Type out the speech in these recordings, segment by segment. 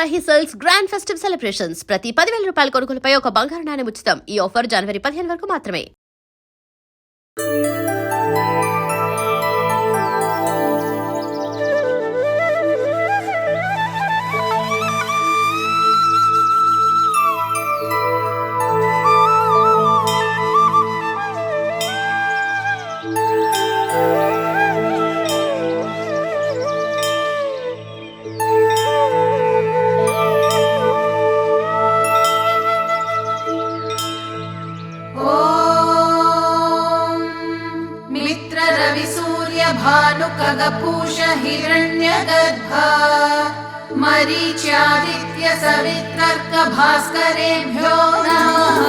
Varahi sales grand festive celebrations ప్రతి 10,000 రూపాయల కొనుగోలుపై ఒక బంగారు నాణెం ఉచితం. ఈ ఆఫర్ జనవరి 15 వరకు మాత్రమే. भानुकगपूष हिरण्यगर्भा मरीच्यादित्य सवितर्क भास्करेभ्यो नमः।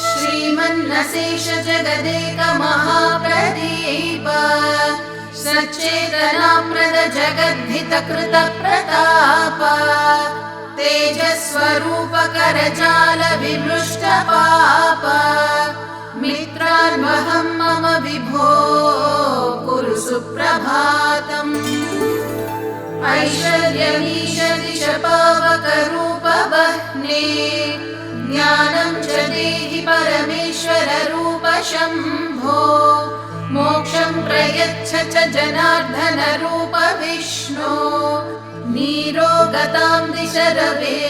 श्रीमन्नशेष जगदेक महाप्रदीप सच्चेतनाप्रद जगद्धित कृत प्रताप तेजस्वरूप करजाल विमृष्ट पाप मित्रान्वहं मम विभो कुरु सुप्रभातम्। ऐश्वर्यमीश पावकरूप वह्ने ज्ञानं च देहि परमेश्वर रूप शम्भो मोक्षं प्रयच्छ च जनार्दन रूप विष्णु नीरोगतां दिश रवे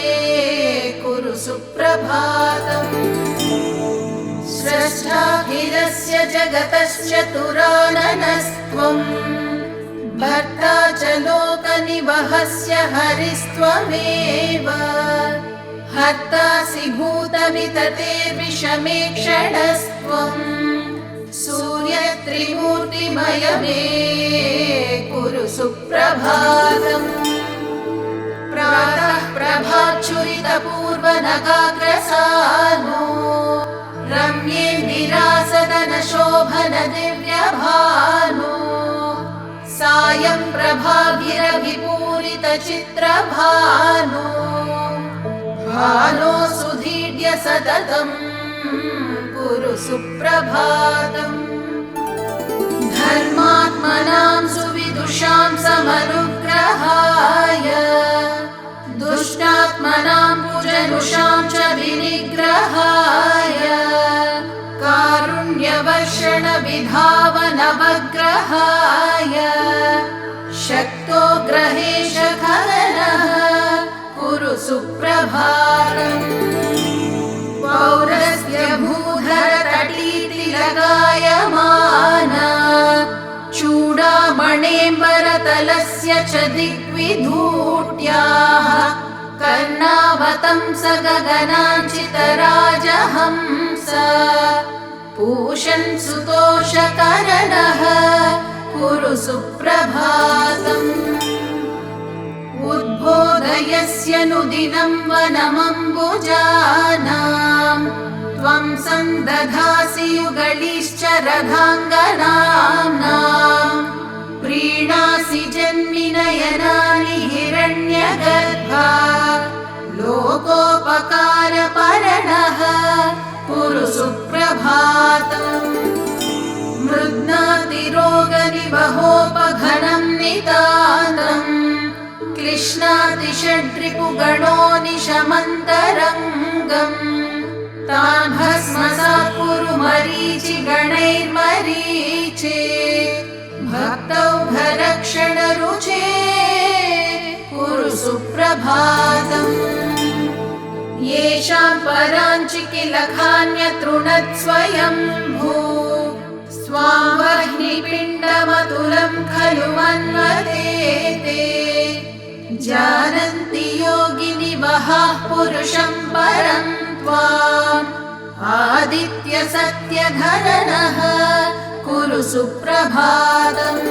कुरु सुप्रभातम्। स्रष्टाखिलस्य जगतश्चतुराननस्त्वं भर्ता च लोकनिवहस्य हरिस्त्वमेव हर्तासि भूतविततेर्विषमेक्षणस्त्वं सूर्यत्रिमूर्तिमय मे कुरु सुप्रभातम्। प्रातः प्रभाच्छुरितपूर्वनगाग्रसानो रम्येन्दिरासदन शोभन दिव्यभानो सायं प्रभाभिरविपूरित चित्रभानो भानो सुधीड्य सततं कुरु सुप्रभातम्। धर्मात्मनां सुविदुषां समनुग्रहाय दुष्टात्मनां कुजनुषां च विनिग्रहाय कारुण्यवर्षण विधावनवग्रहाय शक्तो ग्रहेश खलनः कुरु सुप्रभातम्। पौरस्य भूधर तटीतिलगायमाना चूडामणेम्बरतलस्य च दिग्विधूट्याः कर्णावतंस गगनाञ्चितराजहंस पूषन् सुतोषकरणः कुरु सुप्रभातम्। उद्बोधयस्य नुदिनं वनमम्बुजानां त्वं सन्दधासि युगलिश्च रथाङ्गनाम्नां प्रीणासि जन्मिनयनानि हिरण्यगर्भा लोकोपकारपरणः कुरु सुप्रभातम्। मृद्नातिरोगनिवहोपघनं नितान्तम् क्लिश्नातिषड्रिपुगणो निशमन्तरङ्गम् तान् भस्मसात् कुरु मरीचिगणैर्मरीचे भक्तौघरक्षणरुचे कुरु सुप्रभातम्। येषां पराञ्चिकिलखान्यतृणत्स्वयम्भू स्वां वह्निपिण्डमतुलं खलु मन्वते जानन्ति योगिनि वहाः पुरुषं परं त्वाम् आदित्य सत्यधरनः कुरु सुप्रभातम्।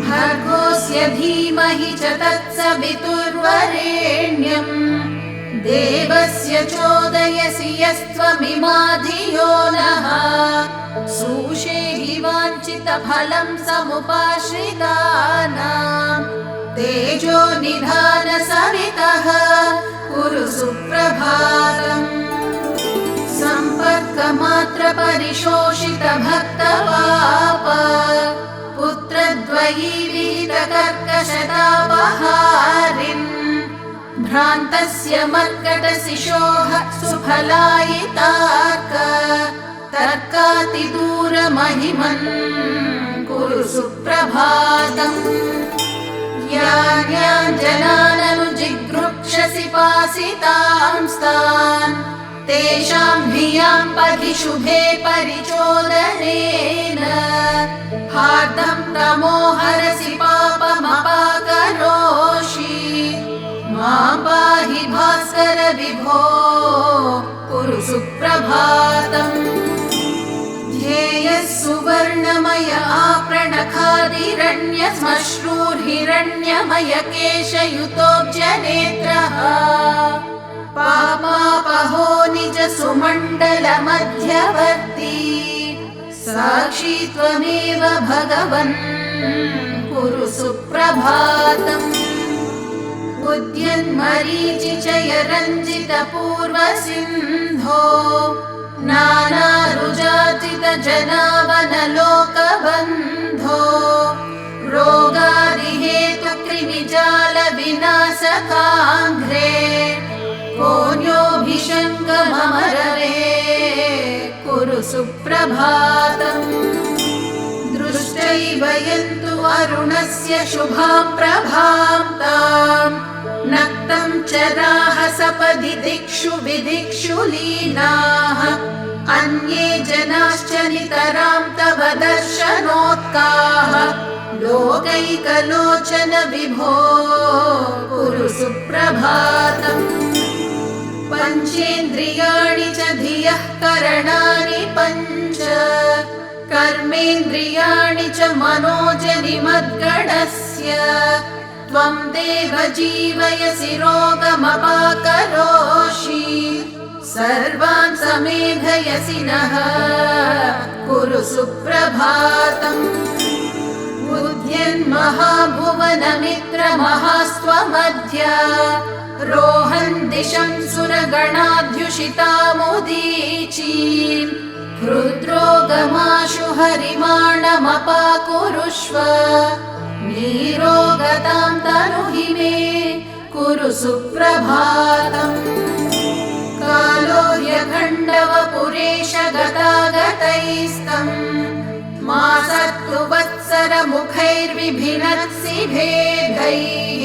भर्गोऽस्य धीमहि च तत्सवितुर्वरेण्यम् देवस्य चोदयसि यस्त्वमिमा धियो नः सुषेहि वाञ्छितफलं समुपाश्रितानां तेजो निधान सवितः कुरु सुप्रभातम्। सम्पत् दुःखमात्र परिशोषित भक्तपाप पुत्रद्वयी विहितकर्कशतापहारिन् भ्रान्तस्य मर्कटशिशोः सुफलायितार्क तर्कातिदूरमहिमन् कुरु सुप्रभातम् यान् जनाननुजिगृक्षसि पासितांस्तान् तेषां धियां पथि शुभे परिचोदनेन हार्दं तमो हरसि पापमपाकरोषि मां पाहि भास्कर विभो कुरु सुप्रभातम् ध्येयः सुवर्णमय आपृणखादिरण्यश्मश्रूर्हिरण्यमय केशयुतोऽब्जनेत्रः पापापहो निज सुमण्डल मध्यवर्ती साक्षी त्वमेव भगवन् कुरु सुप्रभातम् उद्यन्मरीचिचय रञ्जित पूर्वसिन्धो नानारुजाचित जनावनलोकबन्धो रोगादिहेतु कृमिजाल विनाशकाङ्घ्रे कोऽन्योऽभिषङ्गमरवे कुरु सुप्रभातम् दृष्टैव यन्तु अरुणस्य शुभां प्रभां ताम् नक्तं चराः सपदि दिक्षु विदिक्षु लीनाः अन्ये जनाश्च नितरां तव दर्शनोत्काः लोकैकलोचन विभो कुरु सुप्रभातम् पञ्चेन्द्रियाणि च धियः करणानि पञ्च कर्मेन्द्रियाणि च मनोजनि मद्गणस्य त्वं देव जीवयसि रोगमपाकरोषि सर्वान् समेधयसि नः कुरु सुप्रभातम् उद्यन्महाभुवनमित्रमहास्त्वमध्य रोहन् दिशं सुरगणाध्युषितामुदीचीम् हृद्रोगमाशु हरिमाणमपाकुरुष्व नीरोगतां तनुहि मे कुरु सुप्रभातम् कालो ह्यखण्डवपुरेश गतागतैस्तम् मासत्तु वत्सरमुखैर्विभिनत्सि भेदैः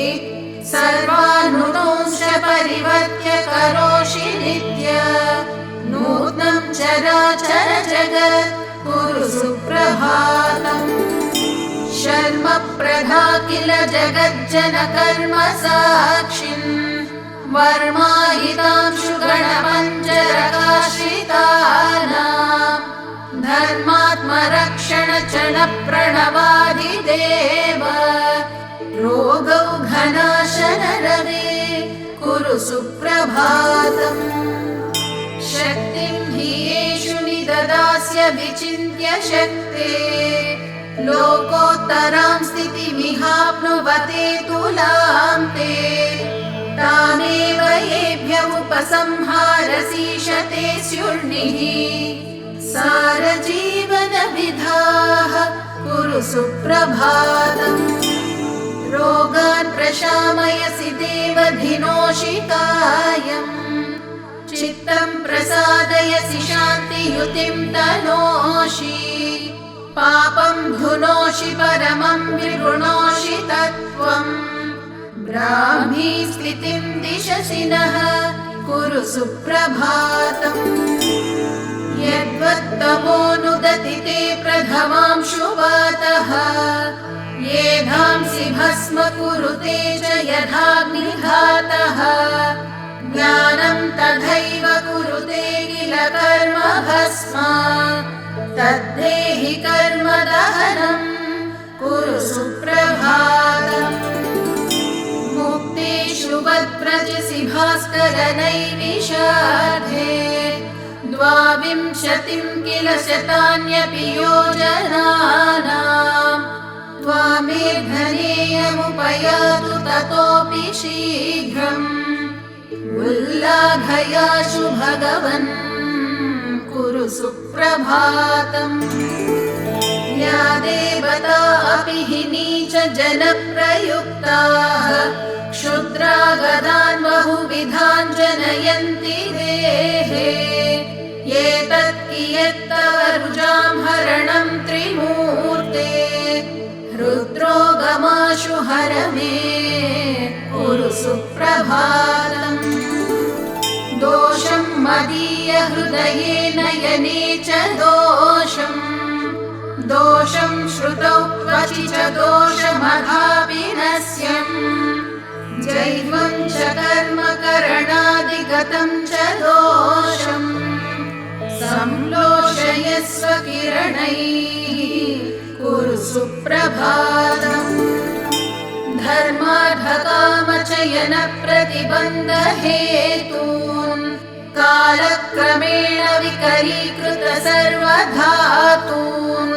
सर्वानुदंश परिवर्त्य करोषि नित्य नूत्नं चराचर जगत् कुरु सुप्रभातम् शर्म प्रधा किल जगज्जन कर्म साक्षिन् वर्मायितांशु गणपञ्चरकाश्रितानाम् धर्मात्मरक्षण चण प्रणवादिदेव रोगौघनाशन रवे कुरु सुप्रभातम् शक्तिं हि येषु निददास्य विचिन्त्य शक्ते लोकोत्तरां स्थितिमिहाप्नुवते तुलां ते तामेव येभ्य उपसंहारसीशते स्युर्निः सारजीवनविधाः कुरु सुप्रभातम् रोगान् प्रशामयसि देवधिनोषिकायम् चित्तं प्रसादयसि शान्तियुतिं तनोषि पापं धुनोषि परमं विगुणोषि तत्त्वम् ब्राह्मी स्थितिं दिशसि नः कुरु सुप्रभातम् यद्वत्तमोऽनुदति ते प्रथमांशुवातः येधांसि भस्म कुरुते च यथाग्निघातः ज्ञानं तथैव कुरुते किल कर्म भस्म तद्धेहि कर्मदहनं कुरु सुप्रभातम् मुक्तेषु वद्व्रजसि भास्करनैविषाढे द्वाविंशतिं किल शतान्यपि योजनानाम् त्वामेधनेयमुपयातु ततोऽपि शीघ्रम् उल्लाघयाशु भगवन् कुरु सुप्रभातम् या देवता अपि हि नीच जनप्रयुक्ताः क्षुद्रागदान् बहुविधान् जनयन्ति देहे एतत् कियत्तव रुजां हरणं त्रिमूर्ते रुद्रोगमाशु हर मे कुरु सुप्रभातम् दोषं मदीय हृदये नयने च दोषं श्रुतौ क्वचि च दोषमधापिनस्यम् जैवं च कर्म करणादिगतं च दोषम् संलोषयस्व किरणैः कुरु सुप्रभातम् धर्मार्थकामचयन प्रतिबन्धहेतून् कालक्रमेण विकरीकृत सर्वधातून्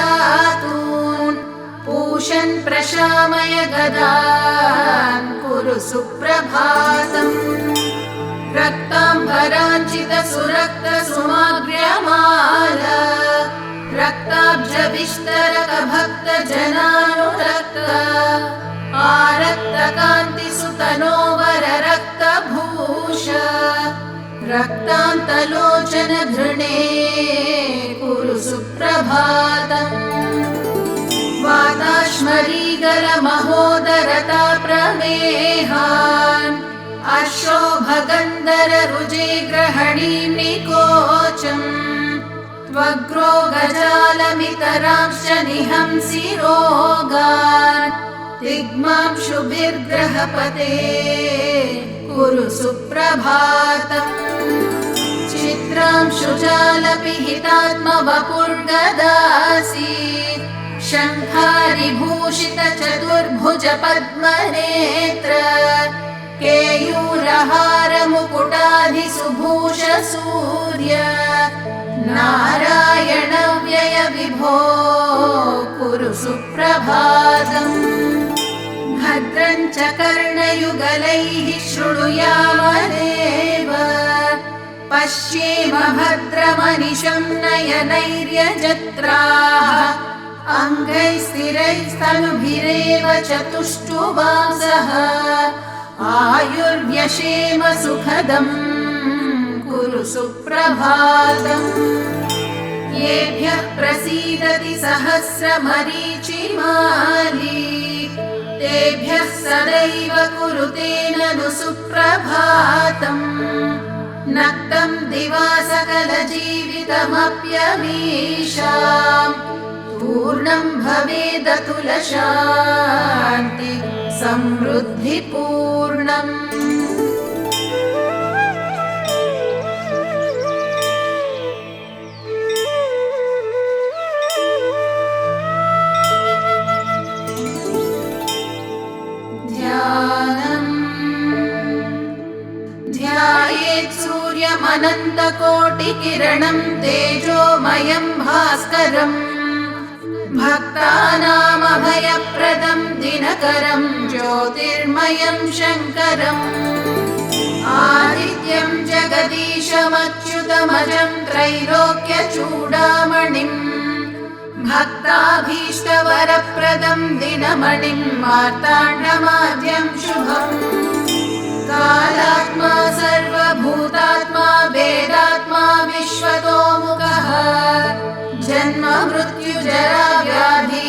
एकादशेन्द्रियगशक्तिविनाशयातून् पूषन् प्रशामय गदान् कुरु सुप्रभातम् रक्ताम्बराञ्चित सुरक्त सुमाग्र्यमाला रक्ताब्ज विस्तरक भक्त जनानुरक्त आरक्त कान्ति सुतनोवर रक्तभूष रक्तान्तलोचन धृणे कुरु सुप्रभातम् वाताश्मरीगल महोदरता प्रमेहान् अशोभगन्धर रुजे ग्रहणीं निकोचम् त्वग्रो गजालमितरांश्च निहंसि रोगान् दिग्मांशुभिर्ग्रहपते कुरु सुप्रभातम् चित्रांशुजालपिहितात्मवपुर्गदासि शङ्खारिभूषित चतुर्भुज पद्मनेत्र केयूरहार मुकुटाधिसुभूष सूर्य नारायण व्यय विभो कुरु सुप्रभातम् भद्रं च कर्णयुगलैः शृणुयामदेव पश्येम भद्रमनिशं नयनैर्यजत्राः अङ्गैस्थिरैस्तनुभिरेव चतुष्टुवांसः आयुर्व्यशेम सुखदम् कुरु सुप्रभातम् येभ्यः प्रसीदति सहस्रमरीचिमाली तेभ्यः सदैव कुरुते ननु सुप्रभातम् नक्तं दिवा सकलजीवितमप्यमीषाम् पूर्णं भवेदतुलशान्ति समृद्धिपूर्णम् ध्यायेत् सूर्यमनन्तकोटिकिरणं तेजोमयं भास्करम् भक्तानामभयप्रदं दिनकरं ज्योतिर्मयं शङ्करम् आदित्यं जगदीशमच्युतमजं त्रैलोक्यचूडामणिम् भक्ताभीष्टवरप्रदं दिनमणिं मार्ताण्डमाद्यं शुभम् कालात्मा सर्वभूतात्मा वेदात्मा विश्वतोमुखः जन्म मृत्यु जरा व्याधि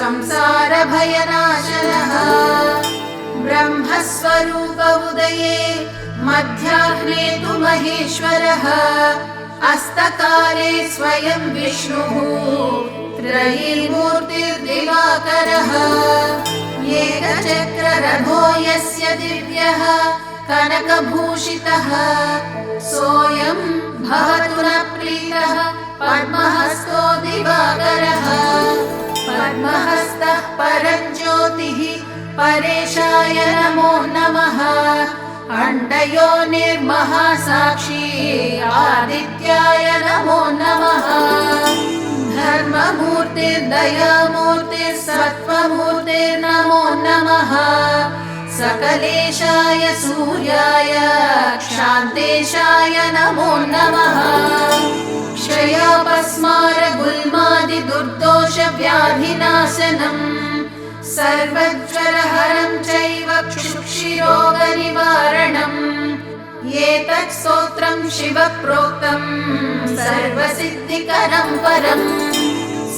संसार भयनाशनः ब्रह्मस्वरूप उदये मध्याह्ने तु महेश्वरः अस्तकाले स्वयं विष्णुः त्रयीमूर्तिर्दिवाकरः एकचक्ररथो यस्य दिव्यः कनकभूषितः सोऽयं भवतु न प्रीतः पद्महस्तो दिवाकरः पद्महस्तः परञ्ज्योतिः परेशाय नमो नमः अण्डयोनिर्महासाक्षी आदित्याय नमो नमः धर्ममूर्तिर्दयामूर्तिर्सत्त्वमूर्तिर्नमो नमः सकलेशाय सूर्याय क्षान्तेशाय नमो नमः। क्षयापस्मारगुल्मादिदुर्दोषव्याधिनाशनम् सर्वज्वरहरं चैव क्षुक्षिरोगनिवारणम् एतत् स्तोत्रं शिवप्रोक्तं सर्वसिद्धिकरं परम्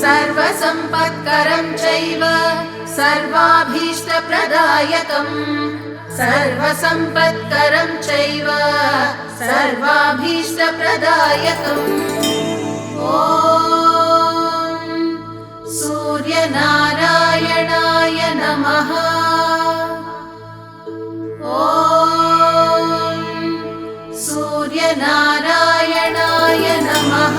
सर्वसम्पत्करं चैव सर्वाभीष्टप्रदायकम् सर्वसम्पत्करं चैव सर्वाभीष्टप्रदायकम्। ॐ सूर्यनारायणाय नमः। ॐ सूर्यनारायणाय नमः।